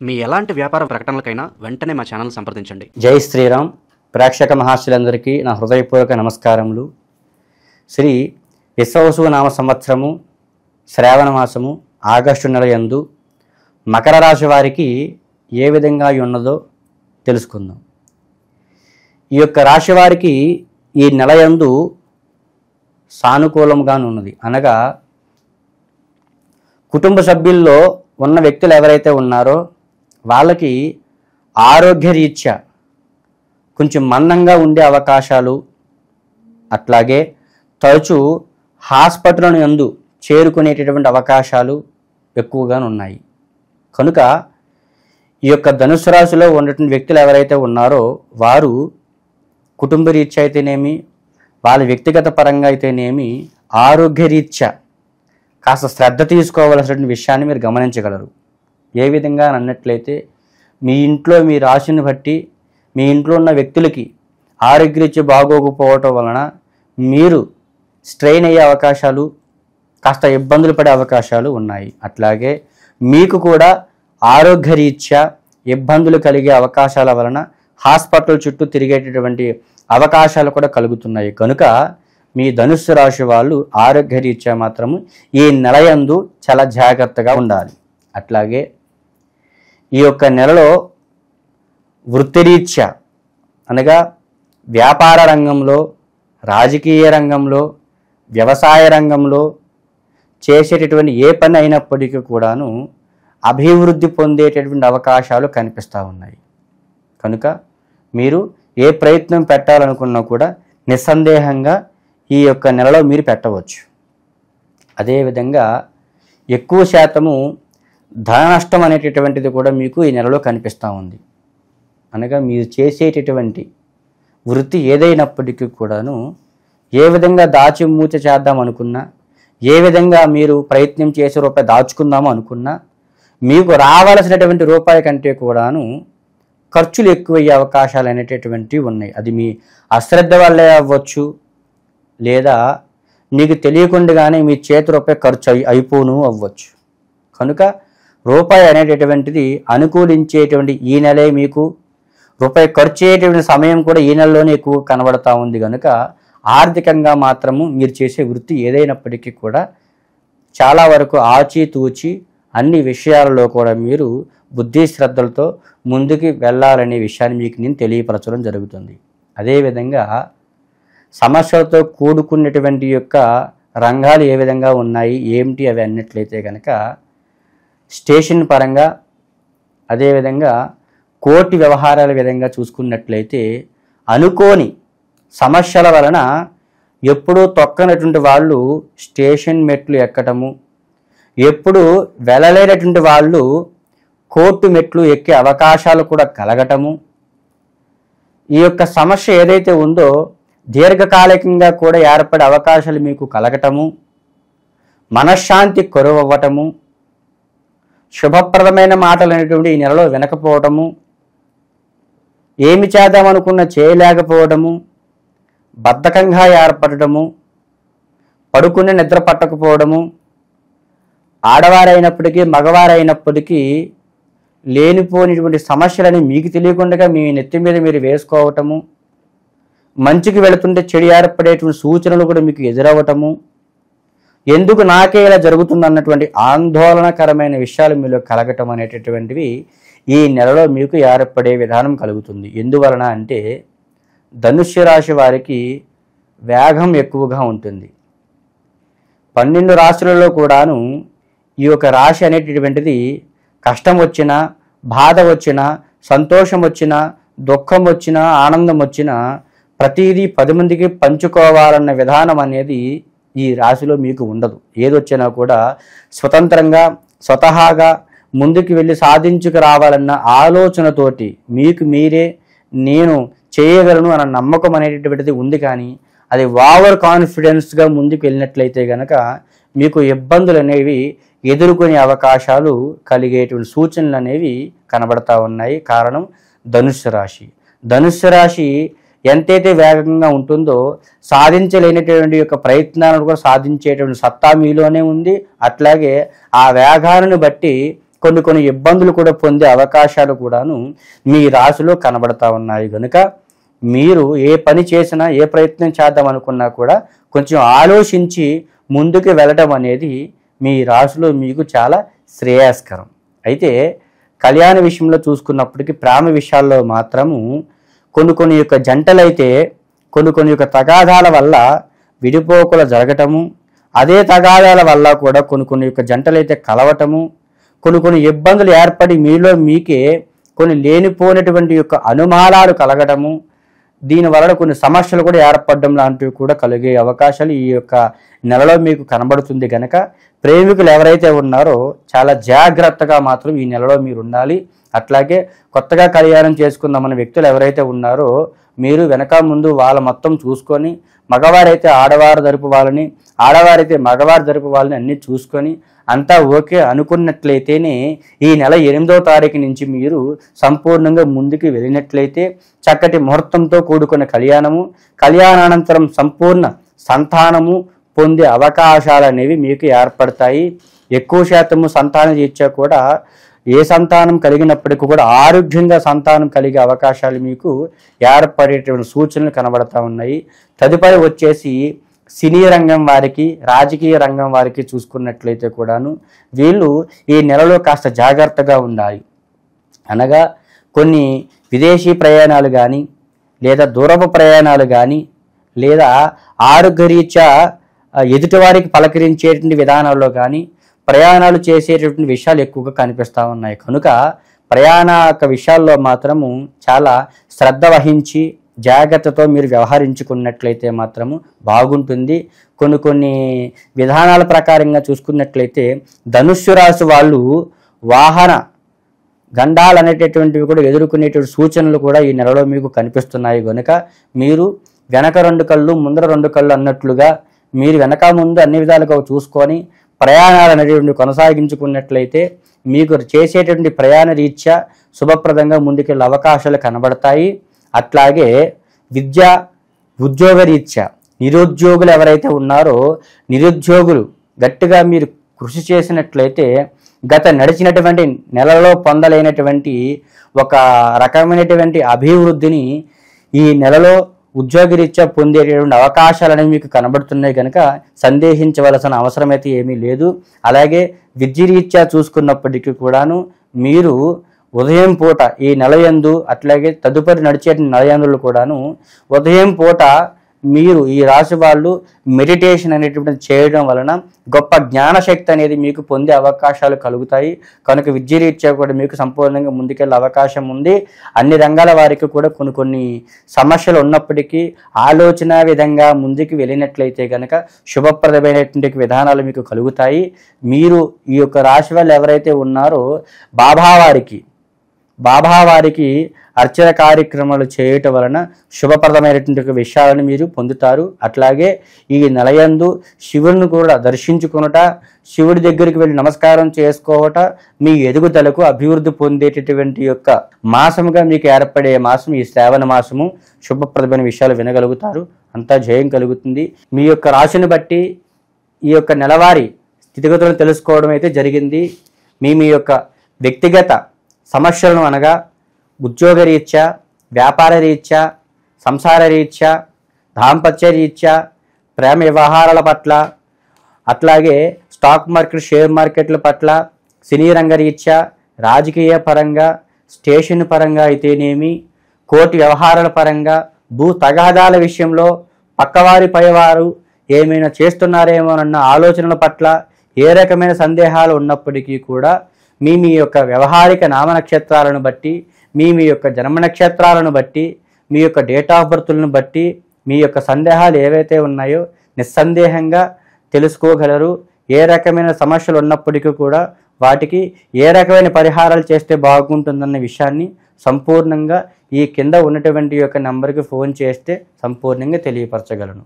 మీ ఎలాంటి వ్యాపార ప్రకటనలకైనా వెంటనే మా ఛానల్ సంప్రదించండి. జై శ్రీరామ్. ప్రేక్షక మహాశులందరికీ నా హృదయపూర్వక నమస్కారములు. శ్రీ విశ్వవసు నామ సంవత్సరము శ్రావణ మాసము ఆగస్టు నెల యందు మకర రాశి వారికి ఏ విధంగా ఉన్నదో తెలుసుకుందాం. ఈ యొక్క రాశి వారికి ఈ నెల యందు సానుకూలంగానున్నది. అనగా కుటుంబ సభ్యుల్లో ఉన్న వ్యక్తులు ఎవరైతే ఉన్నారో వాళ్ళకి ఆరోగ్యరీత్యా కొంచెం మందంగా ఉండే అవకాశాలు, అట్లాగే తరచూ హాస్పిటల్ యందు చేరుకునేటటువంటి అవకాశాలు ఎక్కువగా ఉన్నాయి. కనుక ఈ యొక్క ధనుస్సు రాశిలో ఉన్నటువంటి వ్యక్తులు ఎవరైతే ఉన్నారో వారు కుటుంబ రీత్యా అయితేనేమి, వాళ్ళ వ్యక్తిగత పరంగా అయితేనేమి ఆరోగ్యరీత్యా కాస్త శ్రద్ధ తీసుకోవాల్సిన విషయాన్ని మీరు గమనించగలరు. ఏ విధంగా అన్నట్లయితే మీ ఇంట్లో మీ రాశిని బట్టి మీ ఇంట్లో ఉన్న వ్యక్తులకి ఆరోగ్యరీత్యా బాగోకపోవటం వలన మీరు స్ట్రెయిన్ అయ్యే అవకాశాలు, కాస్త ఇబ్బందులు పడే అవకాశాలు ఉన్నాయి. అట్లాగే మీకు కూడా ఆరోగ్యరీత్యా ఇబ్బందులు కలిగే అవకాశాల వలన హాస్పిటల్ చుట్టూ తిరిగేటటువంటి అవకాశాలు కూడా కలుగుతున్నాయి. కనుక మీ ధనుస్సు రాశి వాళ్ళు ఆరోగ్యరీత్యా మాత్రము ఈ నెల యందు చాలా జాగ్రత్తగా ఉండాలి. అట్లాగే ఈ యొక్క నెలలో వృత్తిరీత్యా అనగా వ్యాపార రంగంలో, రాజకీయ రంగంలో, వ్యవసాయ రంగంలో చేసేటటువంటి ఏ పని అయినప్పటికీ కూడాను అభివృద్ధి పొందేటటువంటి అవకాశాలు కనిపిస్తూ ఉన్నాయి. కనుక మీరు ఏ ప్రయత్నం పెట్టాలనుకున్నా కూడా నిస్సందేహంగా ఈ యొక్క నెలలో మీరు పెట్టవచ్చు. అదేవిధంగా ఎక్కువ శాతము ధన నష్టం అనేటటువంటిది కూడా మీకు ఈ నెలలో కనిపిస్తూ ఉంది. అనగా మీరు చేసేటటువంటి వృత్తి ఏదైనప్పటికీ కూడాను ఏ విధంగా దాచి మూచ చేద్దాం అనుకున్నా, ఏ విధంగా మీరు ప్రయత్నం చేసే రూపాయి దాచుకుందాము అనుకున్నా మీకు రావాల్సినటువంటి రూపాయి కంటే కూడాను ఖర్చులు ఎక్కువయ్యే అవకాశాలు అనేటటువంటివి ఉన్నాయి. అది మీ అశ్రద్ధ వల్లే అవ్వచ్చు, లేదా మీకు తెలియకుండానే మీ చేతి రూపాయి ఖర్చు అయిపోను అవ్వచ్చు. కనుక రూపాయి అనేటటువంటిది అనుకూలించేటువంటి ఈ నెలే మీకు రూపాయి ఖర్చు అయ్యేటువంటి సమయం కూడా ఈ నెలలోనే ఎక్కువ కనబడతా ఉంది. కనుక ఆర్థికంగా మాత్రము మీరు చేసే వృత్తి ఏదైనప్పటికీ కూడా చాలా వరకు ఆచితూచి అన్ని విషయాలలో కూడా మీరు బుద్ధి శ్రద్ధలతో ముందుకు వెళ్ళాలనే విషయాన్ని మీకు నేను తెలియపరచడం జరుగుతుంది. అదేవిధంగా సమస్యలతో కూడుకున్నటువంటి యొక్క రంగాలు ఏ విధంగా ఉన్నాయి ఏమిటి అవి అన్నట్లయితే కనుక స్టేషన్ పరంగా, అదేవిధంగా కోర్టు వ్యవహారాల విధంగా చూసుకున్నట్లయితే అనుకోని సమస్యల వలన ఎప్పుడూ తొక్కనటువంటి వాళ్ళు స్టేషన్ మెట్లు ఎక్కటము, ఎప్పుడు వెళ్ళలేనటువంటి వాళ్ళు కోర్టు మెట్లు ఎక్కే అవకాశాలు కూడా కలగటము, ఈ యొక్క సమస్య ఏదైతే ఉందో దీర్ఘకాలికంగా కూడా ఏర్పడే అవకాశాలు మీకు కలగటము, మనశ్శాంతి కొరవవ్వటము, శుభప్రదమైన మాటలు అనేటువంటి ఈ నెలలో వినకపోవటము, ఏమి చేద్దామనుకున్నా చేయలేకపోవడము, బద్ధకంగా ఏర్పడటము, పడుకునే నిద్ర పట్టకపోవడము, ఆడవారైనప్పటికీ మగవారైనప్పటికీ లేనిపోయినటువంటి సమస్యలని మీకు తెలియకుండా మీ నెత్తి మీద మీరు వేసుకోవటము, మంచికి వెళుతుంటే చెడు ఏర్పడేటువంటి సూచనలు కూడా మీకు ఎదురవ్వటము, ఎందుకు నాకే ఇలా జరుగుతుందన్నటువంటి ఆందోళనకరమైన విషయాలు మీలో కలగటం అనేటటువంటివి ఈ నెలలో మీకు ఏర్పడే విధానం కలుగుతుంది. ఎందువలన అంటే ధనుస్సు రాశి వారికి వేగం ఎక్కువగా ఉంటుంది. 12 రాశులలో కూడాను ఈ యొక్క రాశి అనేటటువంటిది కష్టం వచ్చినా, బాధ వచ్చినా, సంతోషం వచ్చినా, దుఃఖం వచ్చినా, ఆనందం వచ్చినా ప్రతిదీ 10 మందికి పంచుకోవాలన్న విధానం అనేది ఈ రాశిలో మీకు ఉండదు. ఏదొచ్చినా కూడా స్వతంత్రంగా స్వతహాగా ముందుకు వెళ్ళి సాధించుకు రావాలన్న ఆలోచనతోటి మీకు మీరే నేను చేయగలను అన్న నమ్మకం అనేటటువంటిది ఉంది. కానీ అది ఓవర్ కాన్ఫిడెన్స్గా ముందుకు వెళ్ళినట్లయితే కనుక మీకు ఇబ్బందులు అనేవి ఎదుర్కొనే అవకాశాలు కలిగేటువంటి సూచనలు అనేవి కనబడతా ఉన్నాయి. కారణం ధనుస్సు రాశి. ధనుస్సు రాశి ఎంతైతే వేగంగా ఉంటుందో సాధించలేనటువంటి యొక్క ప్రయత్నాలను కూడా సాధించేటువంటి సత్తా మీలోనే ఉంది. అట్లాగే ఆ వేగాలను బట్టి కొన్ని ఇబ్బందులు కూడా పొందే అవకాశాలు కూడాను మీ రాశిలో కనబడతా ఉన్నాయి కనుక మీరు ఏ పని చేసినా ఏ ప్రయత్నం చేద్దాం అనుకున్నా కూడా కొంచెం ఆలోచించి ముందుకు వెళ్ళటం అనేది మీ రాశిలో మీకు చాలా శ్రేయస్కరం. అయితే కళ్యాణ విషయంలో చూసుకున్నప్పటికీ ప్రేమ విషయాల్లో మాత్రము కొన్ని యొక్క జంటలైతే కొన్ని యొక్క తగాదాల వల్ల విడిపోకలు జరగటము, అదే తగాదాల వల్ల కూడా కొన్ని యొక్క జంటలైతే కలవటము, కొన్ని ఇబ్బందులు ఏర్పడి మీలో మీకే కొన్ని లేనిపోయినటువంటి యొక్క అనుమానాలు కలగటము, దీని వలన కొన్ని సమస్యలు కూడా ఏర్పడడం లాంటివి కూడా కలిగే అవకాశాలు ఈ యొక్క నెలలో మీకు కనబడుతుంది కనుక ప్రేమికులు ఎవరైతే ఉన్నారో చాలా జాగ్రత్తగా మాత్రం ఈ నెలలో మీరు ఉండాలి. అట్లాగే కొత్తగా కళ్యాణం చేసుకుందామన్న వ్యక్తులు ఎవరైతే ఉన్నారో మీరు వెనక ముందు వాళ్ళ మొత్తం చూసుకొని, మగవారైతే ఆడవారు తరపు వాళ్ళని, ఆడవారైతే మగవారు తరపు వాళ్ళని అన్నీ చూసుకొని అంతా ఓకే అనుకున్నట్లయితేనే ఈ నెల 8వ తారీఖు నుంచి మీరు సంపూర్ణంగా ముందుకు వెళ్ళినట్లయితే చక్కటి ముహూర్తంతో కూడుకున్న కళ్యాణానంతరం సంపూర్ణ సంతానము పొందే అవకాశాలు అనేవి మీకు ఏర్పడతాయి. ఎక్కువ శాతము సంతానం ఇచ్చా కూడా ఏ సంతానం కలిగినప్పటికీ కూడా ఆరోగ్యంగా సంతానం కలిగే అవకాశాలు మీకు ఏర్పడేటువంటి సూచనలు కనబడతా ఉన్నాయి. తదుపరి వచ్చేసి సినీ రంగం వారికి, రాజకీయ రంగం వారికి చూసుకున్నట్లయితే కూడాను వీళ్ళు ఈ నెలలో కాస్త జాగ్రత్తగా ఉండాలి. అనగా కొన్ని విదేశీ ప్రయాణాలు కానీ, లేదా దూరపు ప్రయాణాలు కానీ, లేదా ఆరోగ్యరీత్యా ఎదుటివారికి పలకరించేటువంటి విధానాల్లో కానీ ప్రయాణాలు చేసేటటువంటి విషయాలు ఎక్కువగా కనిపిస్తూ ఉన్నాయి. కనుక ప్రయాణ విషయాల్లో మాత్రము చాలా శ్రద్ధ వహించి జాగ్రత్తతో మీరు వ్యవహరించుకున్నట్లయితే మాత్రము బాగుంటుంది. కొన్ని విధానాల ప్రకారంగా చూసుకున్నట్లయితే ధనుస్సు రాశి వాళ్ళు వాహన గండాలు అనేటటువంటివి కూడా ఎదుర్కొనేటువంటి సూచనలు కూడా ఈ నెలలో మీకు కనిపిస్తున్నాయి. కనుక మీరు వెనక 2 కళ్ళు ముందర 2 కళ్ళు అన్నట్లుగా మీరు వెనక ముందు అన్ని విధాలుగా చూసుకొని ప్రయాణాలు అనేటువంటి కొనసాగించుకున్నట్లయితే మీకు చేసేటువంటి ప్రయాణ రీత్యా శుభప్రదంగా ముందుకెళ్ళే అవకాశాలు కనబడతాయి. అట్లాగే విద్యా ఉద్యోగ రీత్యా నిరుద్యోగులు ఎవరైతే ఉన్నారో నిరుద్యోగులు గట్టిగా మీరు కృషి చేసినట్లయితే గత నడిచినటువంటి నెలలో పొందలేనటువంటి ఒక రకమైనటువంటి అభివృద్ధిని ఈ నెలలో ఉద్యోగరీత్యా పొందేటటువంటి అవకాశాలు అనేవి మీకు కనబడుతున్నాయి కనుక సందేహించవలసిన అవసరం అయితే ఏమీ లేదు. అలాగే విద్యరీత్యా చూసుకున్నప్పటికీ కూడాను మీరు ఉదయం పూట ఈ నెలయందు అట్లాగే తదుపరి నడిచే నెలయందులు కూడాను ఉదయం పూట మీరు ఈ రాశి వాళ్ళు మెడిటేషన్ అనేటువంటి చేయడం వలన గొప్ప జ్ఞానశక్తి అనేది మీకు పొందే అవకాశాలు కలుగుతాయి. కనుక విద్యరీత్యా కూడా మీకు సంపూర్ణంగా ముందుకెళ్ళే అవకాశం ఉంది. అన్ని రంగాల వారికి కూడా కొన్ని సమస్యలు ఉన్నప్పటికీ ఆలోచన విధంగా ముందుకు వెళ్ళినట్లయితే కనుక శుభప్రదమైనటువంటి విధానాలు మీకు కలుగుతాయి. మీరు ఈ యొక్క రాశి వాళ్ళు ఎవరైతే ఉన్నారో బాబావారికి అర్చన కార్యక్రమాలు చేయటం వలన శుభప్రదమైనటువంటి విషయాలను మీరు పొందుతారు. అట్లాగే ఈ నెలయందు శివుడిని కూడా దర్శించుకొనుట, శివుడి దగ్గరికి వెళ్ళి నమస్కారం చేసుకోవట మీ ఎదుగుదలకు అభివృద్ధి పొందేటటువంటి యొక్క మాసముగా మీకు ఏర్పడే మాసం ఈ శ్రావణ మాసము. శుభప్రదమైన విషయాలు వినగలుగుతారు, అంతా జయం కలుగుతుంది. మీ యొక్క రాశిని బట్టి ఈ యొక్క నెలవారీ స్థితిగతులను తెలుసుకోవడం అయితే జరిగింది. మీ యొక్క వ్యక్తిగత సమస్యలను అనగా ఉద్యోగ రీత్యా, వ్యాపార రీత్యా, సంసార రీత్యా, దాంపత్య రీత్యా, ప్రేమ వ్యవహారాల పట్ల, అట్లాగే స్టాక్ మార్కెట్, షేర్ మార్కెట్ల పట్ల, సినీ రంగ రీత్యా, రాజకీయ పరంగా, స్టేషన్ పరంగా అయితేనేమి, కోర్టు వ్యవహారాల పరంగా, భూ తగాదాల విషయంలో పక్కవారి పైవారు ఏమైనా చేస్తున్నారేమోనన్న ఆలోచనల పట్ల ఏ రకమైన సందేహాలు ఉన్నప్పటికీ కూడా మీ యొక్క వ్యవహారిక నామ నక్షత్రాలను బట్టి, మీ యొక్క జన్మ నక్షత్రాలను బట్టి, మీ యొక్క డేట్ ఆఫ్ బర్త్లను బట్టి మీ యొక్క సందేహాలు ఏవైతే ఉన్నాయో నిస్సందేహంగా తెలుసుకోగలరు. ఏ రకమైన సమస్యలు ఉన్నప్పటికీ కూడా వాటికి ఏ రకమైన పరిహారాలు చేస్తే బాగుంటుందన్న విషయాన్ని సంపూర్ణంగా ఈ కింద ఉన్నటువంటి యొక్క నంబర్కి ఫోన్ చేస్తే సంపూర్ణంగా తెలియపరచగలను.